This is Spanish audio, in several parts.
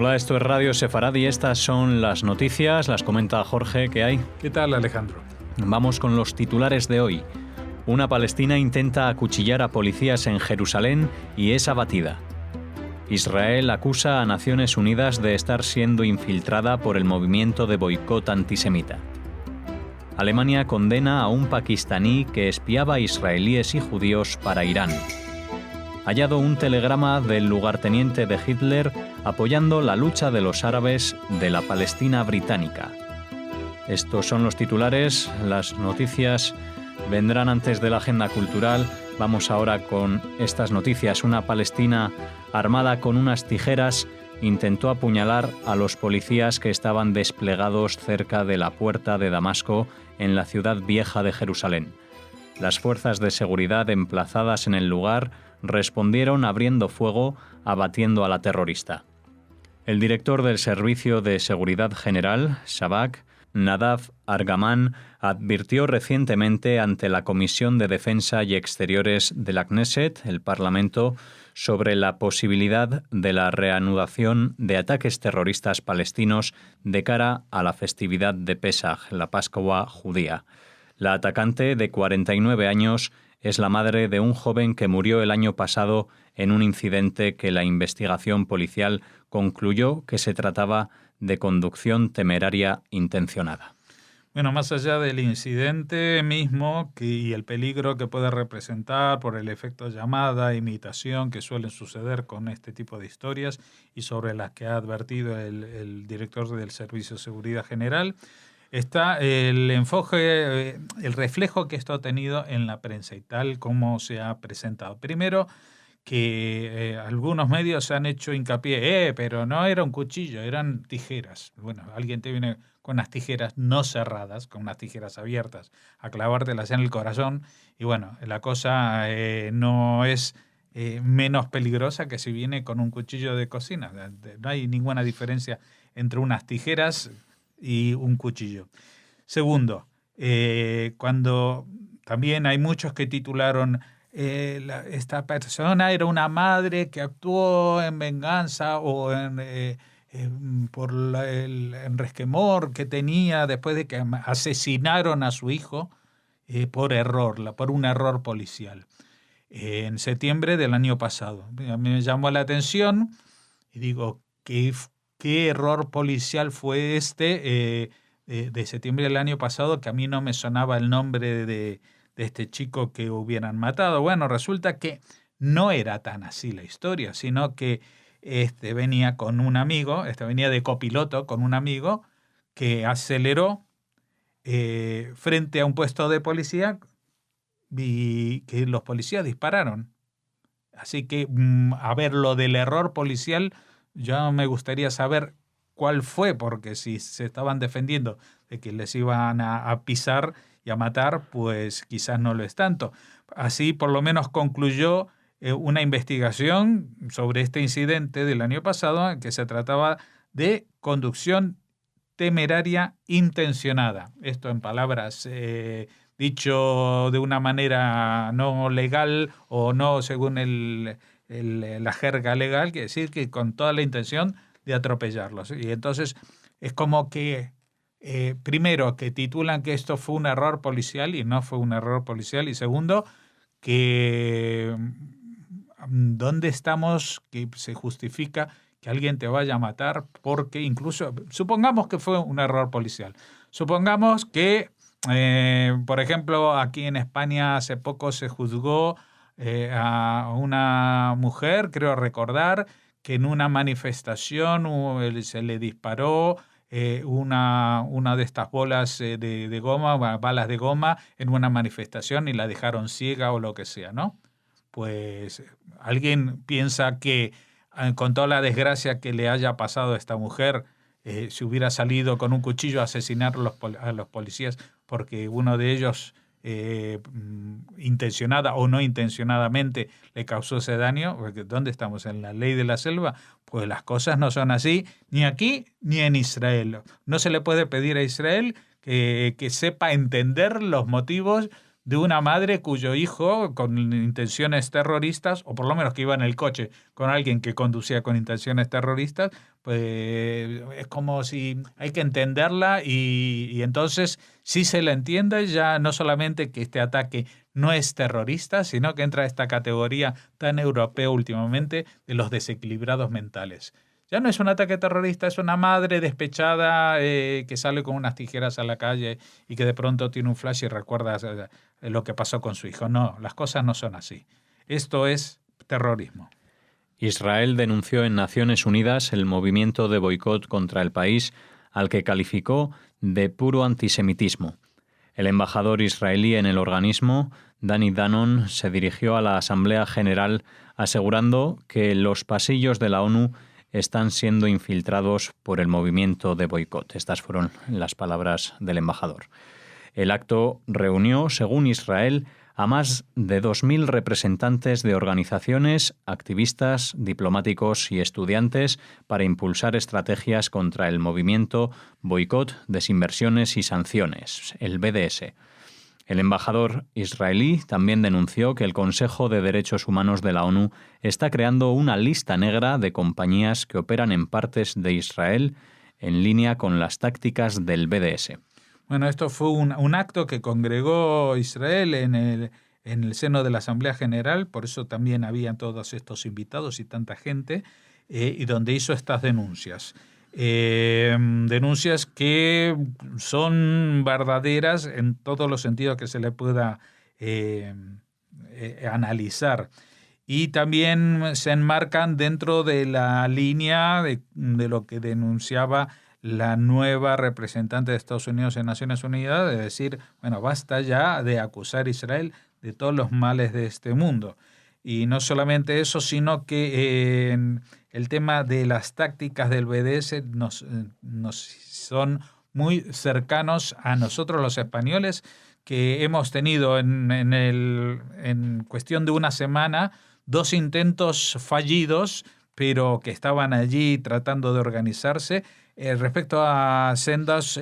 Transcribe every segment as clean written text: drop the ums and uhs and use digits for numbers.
Hola, esto es Radio Sefaradi y estas son las noticias. Las comenta Jorge. ¿Qué hay? ¿Qué tal, Alejandro? Vamos con los titulares de hoy. Una palestina intenta acuchillar a policías en Jerusalén y es abatida. Israel acusa a Naciones Unidas de estar siendo infiltrada por el movimiento de boicot antisemita. Alemania condena a un pakistaní que espiaba a israelíes y judíos para Irán. Hallado un telegrama del lugarteniente de Hitler apoyando la lucha de los árabes de la Palestina británica. Estos son los titulares. Las noticias vendrán antes de la agenda cultural. Vamos ahora con estas noticias. Una palestina armada con unas tijeras intentó apuñalar a los policías que estaban desplegados cerca de la puerta de Damasco en la ciudad vieja de Jerusalén. Las fuerzas de seguridad emplazadas en el lugar respondieron abriendo fuego, abatiendo a la terrorista. El director del Servicio de Seguridad General, Shabak, Nadav Argaman, advirtió recientemente ante la Comisión de Defensa y Exteriores de la Knesset, el Parlamento, sobre la posibilidad de la reanudación de ataques terroristas palestinos de cara a la festividad de Pesaj, la Pascua judía. La atacante, de 49 años, es la madre de un joven que murió el año pasado en un incidente que la investigación policial concluyó que se trataba de conducción temeraria intencionada. Bueno, más allá del incidente mismo y el peligro que puede representar por el efecto llamada, imitación que suelen suceder con este tipo de historias y sobre las que ha advertido el director del Servicio de Seguridad General, está el enfoque, el reflejo que esto ha tenido en la prensa y tal como se ha presentado. Primero, que algunos medios se han hecho hincapié, pero no era un cuchillo, eran tijeras. Bueno, alguien te viene con unas tijeras no cerradas, con unas tijeras abiertas, a clavártelas en el corazón, y bueno, la cosa no es menos peligrosa que si viene con un cuchillo de cocina. No hay ninguna diferencia entre unas tijeras y un cuchillo. Segundo, cuando también hay muchos que titularon esta persona era una madre que actuó en venganza o por el resquemor que tenía después de que asesinaron a su hijo por un error policial. En septiembre del año pasado. A mí me llamó la atención y digo, ¿qué error policial fue de septiembre del año pasado que a mí no me sonaba el nombre de este chico que hubieran matado? Bueno, resulta que no era tan así la historia, sino que venía con un amigo, venía de copiloto con un amigo que aceleró frente a un puesto de policía y que los policías dispararon. Así que, a ver, lo del error policial, ya me gustaría saber cuál fue, porque si se estaban defendiendo de que les iban a pisar y a matar, pues quizás no lo es tanto. Así por lo menos concluyó una investigación sobre este incidente del año pasado, que se trataba de conducción temeraria intencionada. Esto en palabras dicho de una manera no legal o no según la jerga legal, quiere decir que con toda la intención de atropellarlos. Y entonces es como que primero, que titulan que esto fue un error policial y no fue un error policial. Y segundo, que ¿dónde estamos que se justifica que alguien te vaya a matar? Porque incluso, supongamos que fue un error policial. Supongamos que, por ejemplo, aquí en España hace poco se juzgó a una mujer, creo recordar, que en una manifestación se le disparó una de estas bolas de goma, balas de goma, en una manifestación y la dejaron ciega o lo que sea, ¿no? Pues alguien piensa que con toda la desgracia que le haya pasado a esta mujer, si hubiera salido con un cuchillo a asesinar a los policías porque uno de ellos intencionada o no intencionadamente le causó ese daño, porque ¿dónde estamos? ¿En la ley de la selva? Pues las cosas no son así, ni aquí ni en Israel. No se le puede pedir a Israel que sepa entender los motivos de una madre cuyo hijo, con intenciones terroristas, o por lo menos que iba en el coche con alguien que conducía con intenciones terroristas, pues es como si hay que entenderla y entonces si se la entiende ya no solamente que este ataque no es terrorista, sino que entra a esta categoría tan europea últimamente de los desequilibrados mentales. Ya no es un ataque terrorista, es una madre despechada que sale con unas tijeras a la calle y que de pronto tiene un flash y recuerda lo que pasó con su hijo. No, las cosas no son así. Esto es terrorismo. Israel denunció en Naciones Unidas el movimiento de boicot contra el país, al que calificó de puro antisemitismo. El embajador israelí en el organismo, Dani Danon, se dirigió a la Asamblea General asegurando que los pasillos de la ONU están siendo infiltrados por el movimiento de boicot. Estas fueron las palabras del embajador. El acto reunió, según Israel, a más de 2.000 representantes de organizaciones, activistas, diplomáticos y estudiantes para impulsar estrategias contra el movimiento Boicot, Desinversiones y Sanciones, el BDS. El embajador israelí también denunció que el Consejo de Derechos Humanos de la ONU está creando una lista negra de compañías que operan en partes de Israel en línea con las tácticas del BDS. Bueno, esto fue un acto que congregó Israel en el seno de la Asamblea General, por eso también habían todos estos invitados y tanta gente, y donde hizo estas denuncias. Denuncias que son verdaderas en todos los sentidos que se le pueda analizar. Y también se enmarcan dentro de la línea de lo que denunciaba la nueva representante de Estados Unidos en Naciones Unidas, de decir, bueno, basta ya de acusar a Israel de todos los males de este mundo. Y no solamente eso, sino que el tema de las tácticas del BDS nos son muy cercanos a nosotros los españoles, que hemos tenido en cuestión de una semana 2 intentos fallidos, pero que estaban allí tratando de organizarse, respecto a sendas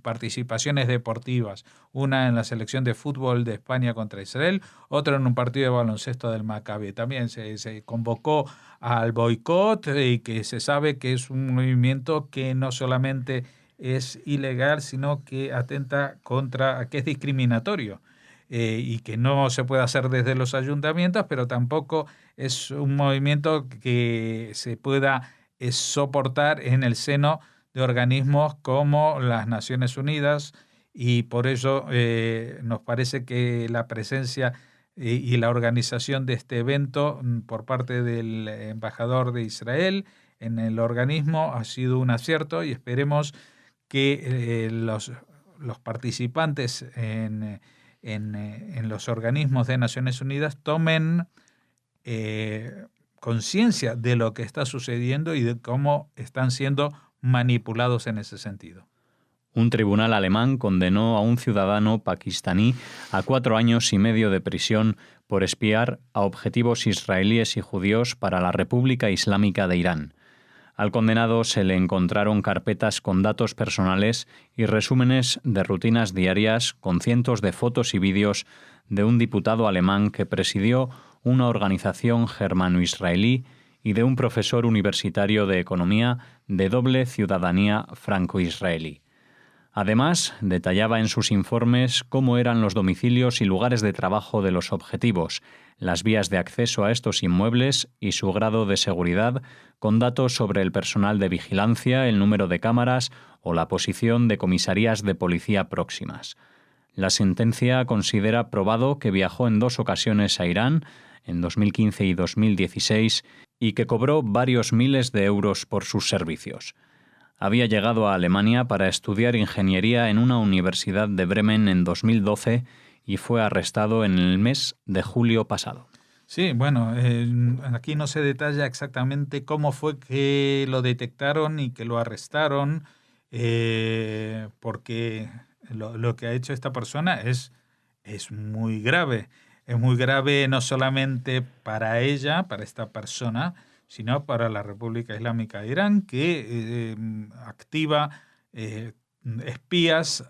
participaciones deportivas. Una en la selección de fútbol de España contra Israel, otra en un partido de baloncesto del Maccabi. También se convocó al boicot y que se sabe que es un movimiento que no solamente es ilegal, sino que atenta contra, que es discriminatorio. Y que no se puede hacer desde los ayuntamientos, pero tampoco es un movimiento que se pueda soportar en el seno de organismos como las Naciones Unidas, y por ello nos parece que la presencia y la organización de este evento por parte del embajador de Israel en el organismo ha sido un acierto, y esperemos que los participantes en los organismos de Naciones Unidas tomen conciencia de lo que está sucediendo y de cómo están siendo manipulados en ese sentido. Un tribunal alemán condenó a un ciudadano pakistaní a 4 años y medio de prisión por espiar a objetivos israelíes y judíos para la República Islámica de Irán. Al condenado se le encontraron carpetas con datos personales y resúmenes de rutinas diarias con cientos de fotos y vídeos de un diputado alemán que presidió una organización germano-israelí y de un profesor universitario de economía de doble ciudadanía franco-israelí. Además, detallaba en sus informes cómo eran los domicilios y lugares de trabajo de los objetivos, las vías de acceso a estos inmuebles y su grado de seguridad, con datos sobre el personal de vigilancia, el número de cámaras o la posición de comisarías de policía próximas. La sentencia considera probado que viajó en 2 ocasiones a Irán, en 2015 y 2016, y que cobró varios miles de euros por sus servicios. Había llegado a Alemania para estudiar ingeniería en una universidad de Bremen en 2012 y fue arrestado en el mes de julio pasado. Sí, bueno, aquí no se detalla exactamente cómo fue que lo detectaron y que lo arrestaron, porque lo que ha hecho esta persona es muy grave. Es muy grave no solamente para ella, para esta persona, sino para la República Islámica de Irán, que activa espías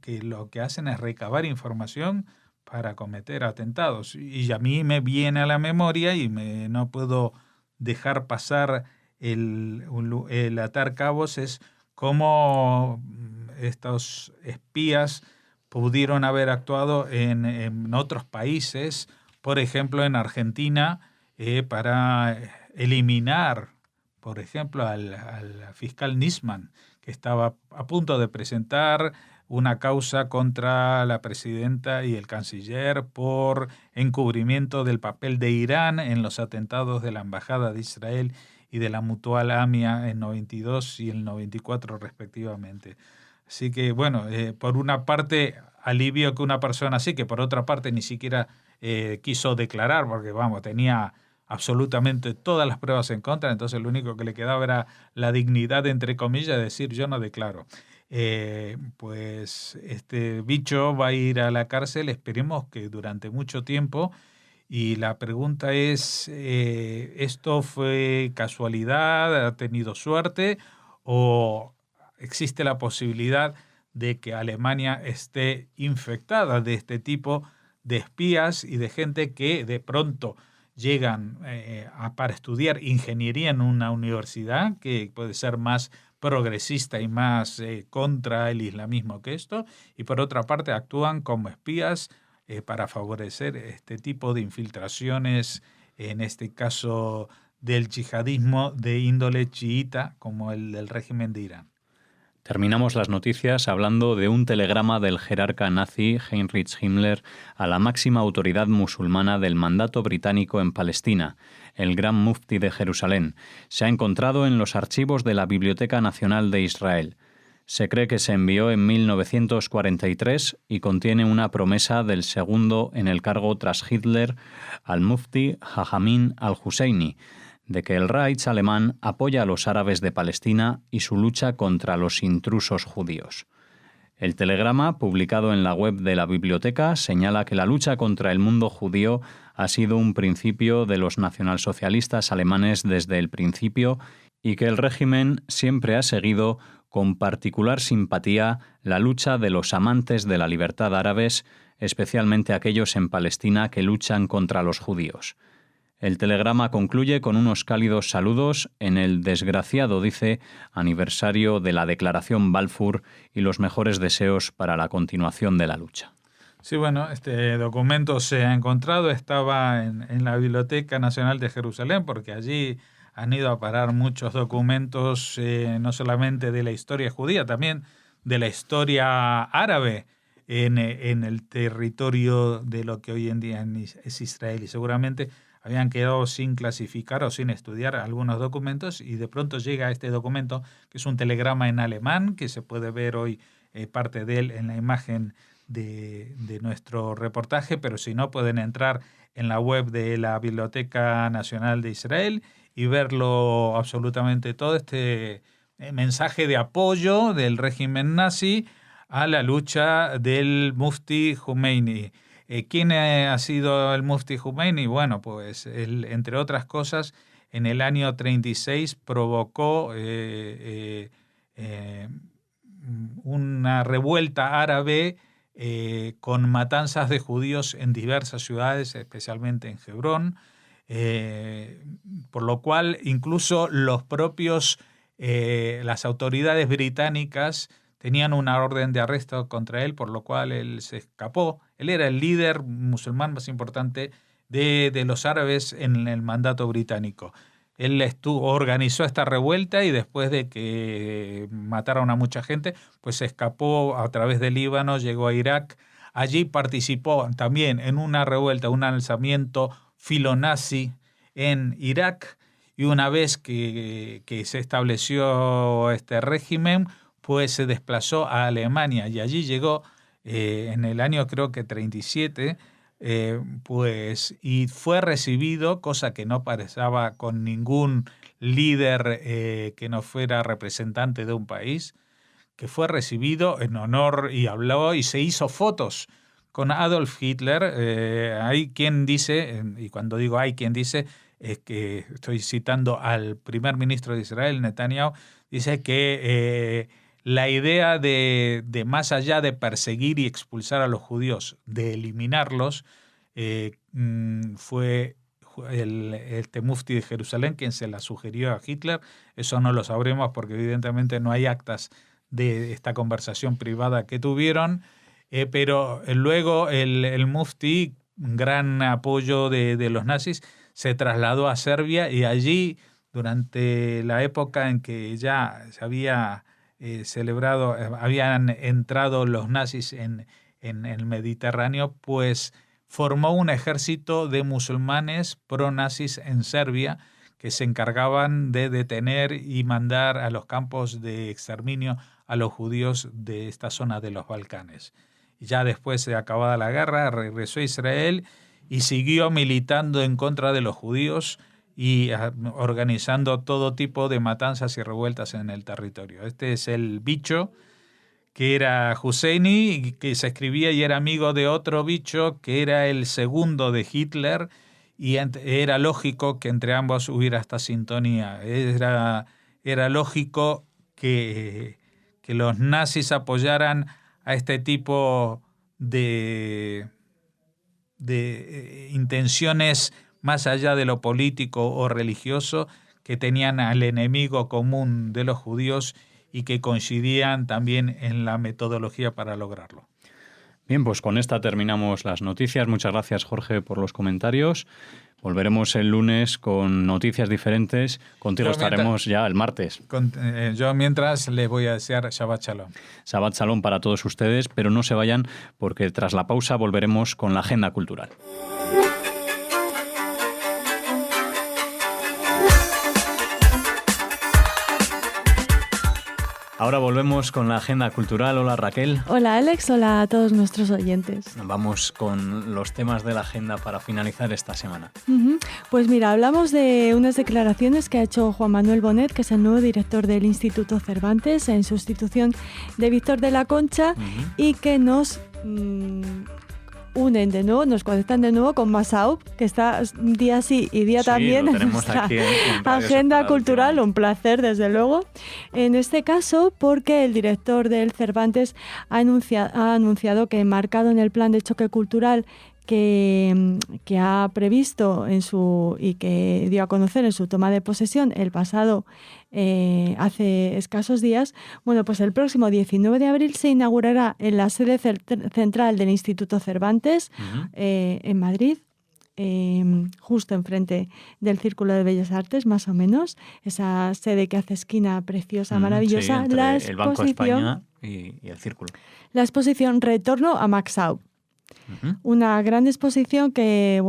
que lo que hacen es recabar información para cometer atentados. Y a mí me viene a la memoria y no puedo dejar pasar el atar cabos, es cómo estos espías pudieron haber actuado en otros países, por ejemplo en Argentina, para eliminar, por ejemplo, al fiscal Nisman, que estaba a punto de presentar una causa contra la presidenta y el canciller por encubrimiento del papel de Irán en los atentados de la Embajada de Israel y de la Mutual AMIA en 92 y el 94 respectivamente. Así que, bueno, por una parte alivio que una persona así, que por otra parte ni siquiera quiso declarar, porque vamos, tenía absolutamente todas las pruebas en contra, entonces lo único que le quedaba era la dignidad, entre comillas, de decir yo no declaro. Pues este bicho va a ir a la cárcel, esperemos que durante mucho tiempo, y la pregunta es, ¿esto fue casualidad, ha tenido suerte o existe la posibilidad de que Alemania esté infectada de este tipo de espías y de gente que de pronto llegan para estudiar ingeniería en una universidad que puede ser más progresista y más contra el islamismo que esto, y por otra parte actúan como espías para favorecer este tipo de infiltraciones, en este caso del yihadismo de índole chiita como el del régimen de Irán. Terminamos las noticias hablando de un telegrama del jerarca nazi Heinrich Himmler a la máxima autoridad musulmana del mandato británico en Palestina, el Gran Mufti de Jerusalén. Se ha encontrado en los archivos de la Biblioteca Nacional de Israel. Se cree que se envió en 1943 y contiene una promesa del segundo en el cargo tras Hitler, al Mufti Jajamin al-Husseini, de que el Reich alemán apoya a los árabes de Palestina y su lucha contra los intrusos judíos. El telegrama, publicado en la web de la biblioteca, señala que la lucha contra el mundo judío ha sido un principio de los nacionalsocialistas alemanes desde el principio y que el régimen siempre ha seguido con particular simpatía la lucha de los amantes de la libertad árabes, especialmente aquellos en Palestina que luchan contra los judíos. El telegrama concluye con unos cálidos saludos en el desgraciado, dice, aniversario de la Declaración Balfour y los mejores deseos para la continuación de la lucha. Sí, bueno, este documento se ha encontrado, estaba en la Biblioteca Nacional de Jerusalén, porque allí han ido a parar muchos documentos, no solamente de la historia judía, también de la historia árabe en el territorio de lo que hoy en día es Israel, y seguramente habían quedado sin clasificar o sin estudiar algunos documentos, y de pronto llega este documento, que es un telegrama en alemán, que se puede ver hoy parte de él en la imagen de nuestro reportaje, pero si no pueden entrar en la web de la Biblioteca Nacional de Israel y verlo absolutamente todo, este mensaje de apoyo del régimen nazi a la lucha del Mufti Khomeini. ¿Quién ha sido el Mufti Khomeini? Bueno, pues él, entre otras cosas, en el año 36 provocó una revuelta árabe con matanzas de judíos en diversas ciudades, especialmente en Hebrón, por lo cual incluso los propios, las autoridades británicas tenían una orden de arresto contra él, por lo cual él se escapó. Él era el líder musulmán más importante de los árabes en el mandato británico. Él organizó esta revuelta y después de que mataron a mucha gente, pues se escapó a través del Líbano, llegó a Irak. Allí participó también en una revuelta, un alzamiento filonazi en Irak. Y una vez que se estableció este régimen, pues se desplazó a Alemania y allí llegó en el año creo que 37, pues, y fue recibido, cosa que no pasaba con ningún líder que no fuera representante de un país, que fue recibido en honor y habló y se hizo fotos con Adolf Hitler. Hay quien dice, y cuando digo hay quien dice, es que estoy citando al primer ministro de Israel, Netanyahu, dice que la idea de más allá de perseguir y expulsar a los judíos, de eliminarlos, fue este mufti de Jerusalén quien se la sugirió a Hitler. Eso no lo sabremos porque evidentemente no hay actas de esta conversación privada que tuvieron, pero luego el mufti, gran apoyo de los nazis, se trasladó a Serbia y allí, durante la época en que ya se había habían entrado los nazis en el Mediterráneo, pues formó un ejército de musulmanes pro-nazis en Serbia que se encargaban de detener y mandar a los campos de exterminio a los judíos de esta zona de los Balcanes. Ya después de acabada la guerra, regresó a Israel y siguió militando en contra de los judíos y organizando todo tipo de matanzas y revueltas en el territorio. Este es el bicho, que era Husseini, que se escribía y era amigo de otro bicho, que era el segundo de Hitler, y era lógico que entre ambos hubiera esta sintonía. Era lógico que los nazis apoyaran a este tipo de intenciones más allá de lo político o religioso, que tenían al enemigo común de los judíos y que coincidían también en la metodología para lograrlo. Bien, pues con esta terminamos las noticias. Muchas gracias, Jorge, por los comentarios. Volveremos el lunes con noticias diferentes. Contigo estaremos ya el martes. Yo mientras les voy a desear Shabbat Shalom. Shabbat Shalom para todos ustedes, pero no se vayan porque tras la pausa volveremos con la agenda cultural. Ahora volvemos con la agenda cultural. Hola, Raquel. Hola, Alex. Hola a todos nuestros oyentes. Vamos con los temas de la agenda para finalizar esta semana. Pues mira, hablamos de unas declaraciones que ha hecho Juan Manuel Bonet, que es el nuevo director del Instituto Cervantes, en sustitución de Víctor de la Concha, y que nos unen de nuevo, nos conectan de nuevo con Massaub, que está día sí y día también en nuestra agenda cultural. Un placer, desde luego. En este caso, porque el director del Cervantes ha anunciado que, marcado en el plan de choque cultural que ha previsto y que dio a conocer en su toma de posesión el pasado hace escasos días, bueno, pues el próximo 19 de abril se inaugurará en la sede central del Instituto Cervantes, en Madrid, justo enfrente del Círculo de Bellas Artes, más o menos, esa sede que hace esquina preciosa, maravillosa, sí, entre el Banco de España y el Círculo. La exposición Retorno a Maxau. Una gran exposición que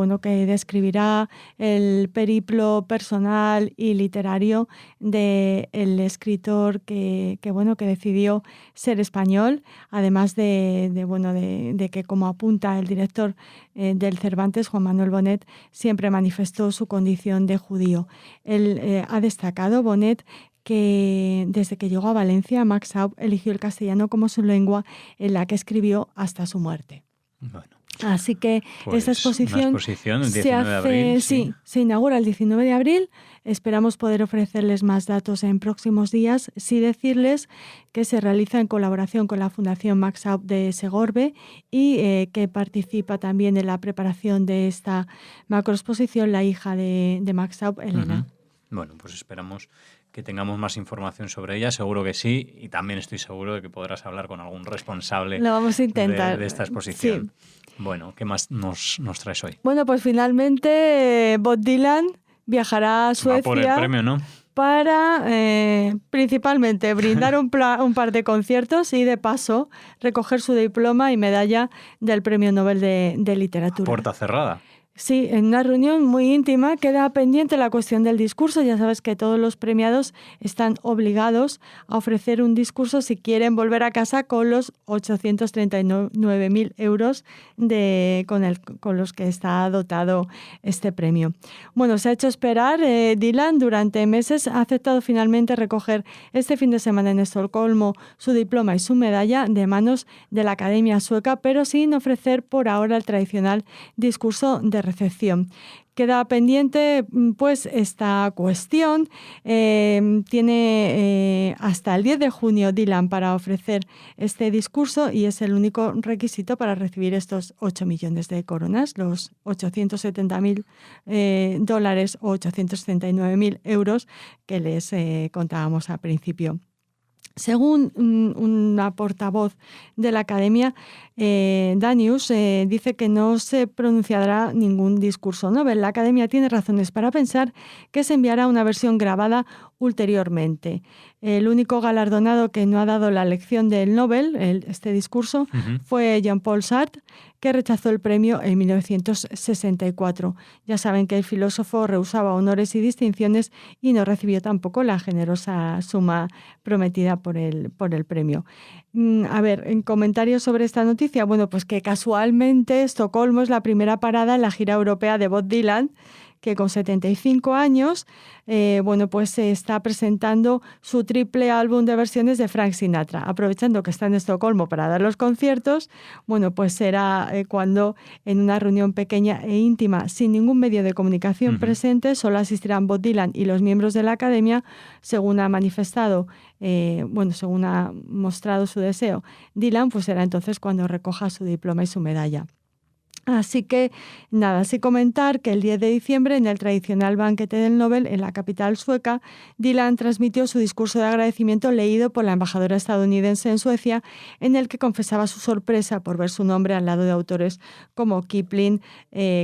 describirá el periplo personal y literario del escritor que decidió ser español, además de que, como apunta el director del Cervantes, Juan Manuel Bonet, siempre manifestó su condición de judío. Él ha destacado, Bonet, que desde que llegó a Valencia, Maxau eligió el castellano como su lengua en la que escribió hasta su muerte. Bueno, así que pues esta exposición el 19 de abril, se inaugura el 19 de abril. Esperamos poder ofrecerles más datos en próximos días. Sí decirles que se realiza en colaboración con la Fundación Maxau de Segorbe y que participa también en la preparación de esta macroexposición la hija de Maxau, Elena. Bueno, pues esperamos que tengamos más información sobre ella, seguro que sí, y también estoy seguro de que podrás hablar con algún responsable. Lo vamos a intentar. De esta exposición. Sí. Bueno, ¿qué más nos traes hoy? Bueno, pues finalmente Bob Dylan viajará a Suecia. Va por el premio, ¿no? Para principalmente brindar un par de conciertos y de paso recoger su diploma y medalla del Premio Nobel de Literatura. Puerta cerrada. Sí, en una reunión muy íntima queda pendiente la cuestión del discurso. Ya sabes que todos los premiados están obligados a ofrecer un discurso si quieren volver a casa con los 839.000 euros con los que está dotado este premio. Bueno, se ha hecho esperar. Dylan durante meses ha aceptado finalmente recoger este fin de semana en Estocolmo su diploma y su medalla de manos de la Academia Sueca, pero sin ofrecer por ahora el tradicional discurso de recepción. Queda pendiente pues esta cuestión. Tiene hasta el 10 de junio Dylan para ofrecer este discurso y es el único requisito para recibir estos 8 millones de coronas, los $870.000 o 839.000 euros que les contábamos al principio. Según una portavoz de la Academia, Danius, dice que no se pronunciará ningún discurso Nobel. La Academia tiene razones para pensar que se enviará una versión grabada ulteriormente. El único galardonado que no ha dado la lección del Nobel, este discurso, fue Jean-Paul Sartre, que rechazó el premio en 1964. Ya saben que el filósofo rehusaba honores y distinciones y no recibió tampoco la generosa suma prometida por el premio. A ver, en comentarios sobre esta noticia, bueno, pues que casualmente Estocolmo es la primera parada en la gira europea de Bob Dylan, que con 75 años, pues se está presentando su triple álbum de versiones de Frank Sinatra. Aprovechando que está en Estocolmo para dar los conciertos, bueno, pues será cuando en una reunión pequeña e íntima, sin ningún medio de comunicación presente, solo asistirán Bob Dylan y los miembros de la Academia, según ha manifestado, según ha mostrado su deseo Dylan, pues será entonces cuando recoja su diploma y su medalla. Así que nada, sí comentar que el 10 de diciembre, en el tradicional banquete del Nobel en la capital sueca, Dylan transmitió su discurso de agradecimiento leído por la embajadora estadounidense en Suecia, en el que confesaba su sorpresa por ver su nombre al lado de autores como Kipling,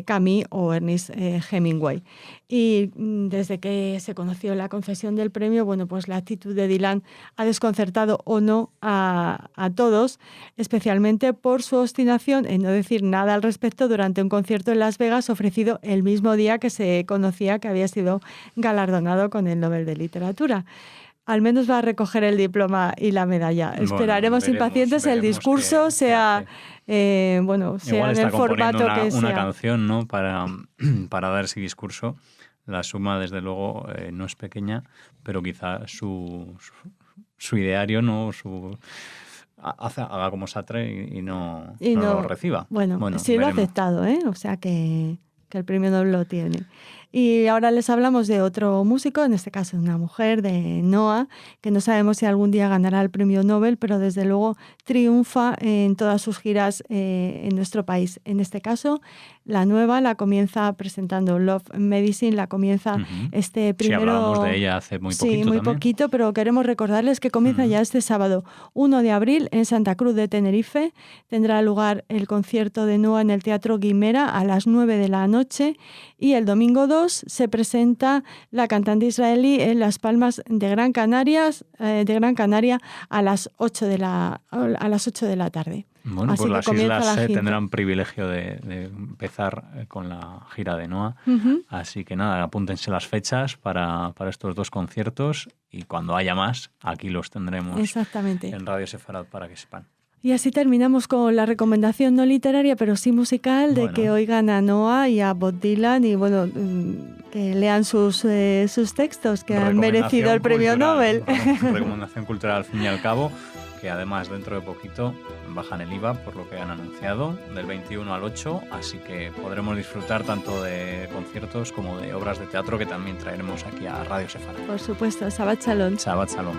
Camus o Ernest Hemingway. Y desde que se conoció la concesión del premio, bueno, pues la actitud de Dylan ha desconcertado o no a todos, especialmente por su obstinación en no decir nada al respecto durante un concierto en Las Vegas ofrecido el mismo día que se conocía que había sido galardonado con el Nobel de Literatura. Al menos va a recoger el diploma y la medalla. Bueno, esperaremos impacientes el discurso, sea en el formato que sea. Una canción, ¿no? para dar ese discurso. La suma, desde luego, no es pequeña, pero quizá su ideario, ¿no? Haga como Sartre y no lo reciba. Bueno, sí lo ha aceptado, o sea que el premio Nobel lo tiene. Y ahora les hablamos de otro músico, en este caso una mujer, de Noah, que no sabemos si algún día ganará el premio Nobel, pero desde luego triunfa en todas sus giras en nuestro país. En este caso, la nueva la comienza presentando Love Medicine, la comienza este primero... Sí, hablábamos de ella hace muy poquito. Sí, muy poquito, pero queremos recordarles que comienza ya este sábado 1 de abril en Santa Cruz de Tenerife. Tendrá lugar el concierto de Noah en el Teatro Guimera a las 9 de la noche y el domingo 2 se presenta la cantante israelí en Las Palmas de Gran Canaria a las 8 de la tarde. Bueno, así pues las islas tendrán privilegio de empezar con la gira de Noah. Así que nada, apúntense las fechas para estos dos conciertos y cuando haya más, aquí los tendremos en Radio Sefarad para que sepan. Y así terminamos con la recomendación no literaria, pero sí musical, de que oigan a Noah y a Bob Dylan y que lean sus textos que han merecido el premio Nobel. Recomendación cultural al fin y al cabo, que además dentro de poquito bajan el IVA por lo que han anunciado, del 21 al 8, así que podremos disfrutar tanto de conciertos como de obras de teatro que también traeremos aquí a Radio Sefarad. Por supuesto, Shabbat Shalom. Shabbat Shalom.